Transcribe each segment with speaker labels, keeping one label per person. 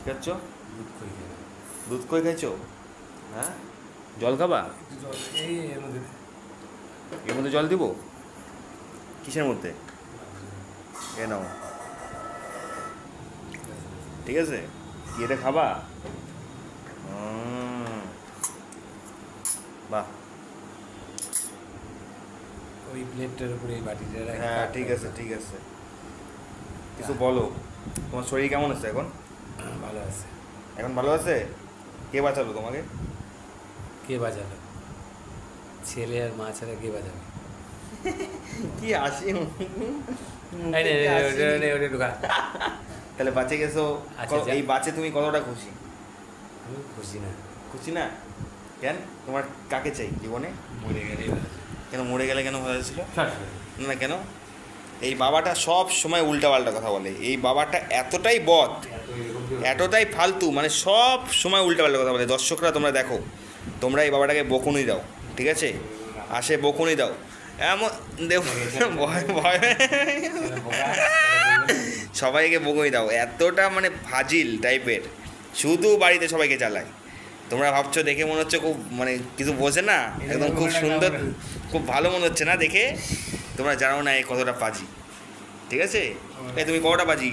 Speaker 1: খাচ্ছ?
Speaker 2: দুধ খই খাই।
Speaker 1: দুধ কই খাইছো? হ্যাঁ, জল খাবা?
Speaker 2: এই এর মধ্যে
Speaker 1: এর মধ্যে জল দিব? কিসের মধ্যে? এ নাও, ঠিক আছে? কি এটা খাবা? বাহ,
Speaker 2: ওই প্লেটটার উপরে এই বাটিটা রাখি।
Speaker 1: হ্যাঁ ঠিক আছে ঠিক আছে। কিছু বলো, তোমার শরীর কেমন আছে এখন?
Speaker 2: ভালো আছে।
Speaker 1: এখন ভালো আছে? কে বাঁচালো তোমাকে?
Speaker 2: কে বাজাবে? ছেলে আর মা ছাড়া কে বাজাবে?
Speaker 1: কি আসি
Speaker 2: ওটা ঢুকা।
Speaker 1: তাহলে বাঁচে গেছো।
Speaker 2: আচ্ছা,
Speaker 1: এই বাঁচে তুমি কতটা খুশি?
Speaker 2: আমি খুশি না।
Speaker 1: খুশি না কেন? তোমার কাকে চাই জীবনে?
Speaker 2: মরে গেলেই ভালো।
Speaker 1: কেন মরে গেলে কেন ভালো ছিল?
Speaker 2: ছাড়।
Speaker 1: না কেন? এই বাবাটা সব সময় উল্টাপাল্টা কথা বলে। এই বাবাটা এতটাই বদ, এতটাই ফালতু, মানে সব সময় উল্টাপাল্টা কথা বলে। দর্শকরা তোমরা দেখো, তোমরা এই বাবাটাকে বকুনি দাও, ঠিক আছে? আসে বকুনি দাও এমন দেব, ভয় ভয় সবাইকে বকুনি দাও। এতটা মানে ফাজিল টাইপের, শুধু বাড়িতে সবাইকে চালায়। তোমরা ভাবছো দেখে মনে হচ্ছে খুব, মানে কিছু বোঝে না, একদম খুব সুন্দর, খুব ভালো মনে হচ্ছে না দেখে। তোমরা জানো না এই কতটা পাজি, ঠিক আছে? এই তুমি কতটা পাজি?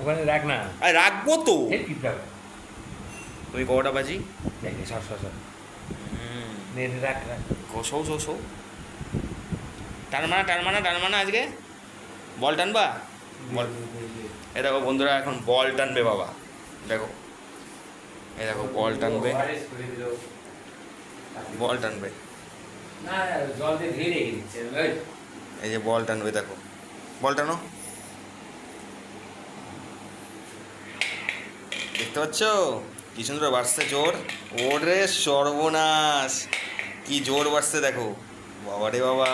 Speaker 2: ওখানে রাখ না।
Speaker 1: আরে রাখবো তো।
Speaker 2: এই পিঁপড়া।
Speaker 1: তুমি কতটা বাজি?
Speaker 2: সর। নে রাখ।
Speaker 1: সৌ সৌ সৌ টানমানা আজকে বল টানবা? বল। এ দেখো বন্ধুরা, এখন বল টানবে বাবা, দেখো এই দেখো বল টানবে, বল টানবে,
Speaker 2: না জল দিয়ে ধুয়ে রেখে দিচ্ছে।
Speaker 1: এই যে বল টানবে, দেখো বল টানো, দেখতে পাচ্ছ কি সুন্দর বাড়ছে জোর? ওরে সর্বনাশ, কি জোর বাড়ছে দেখো, বাবা রে বাবা।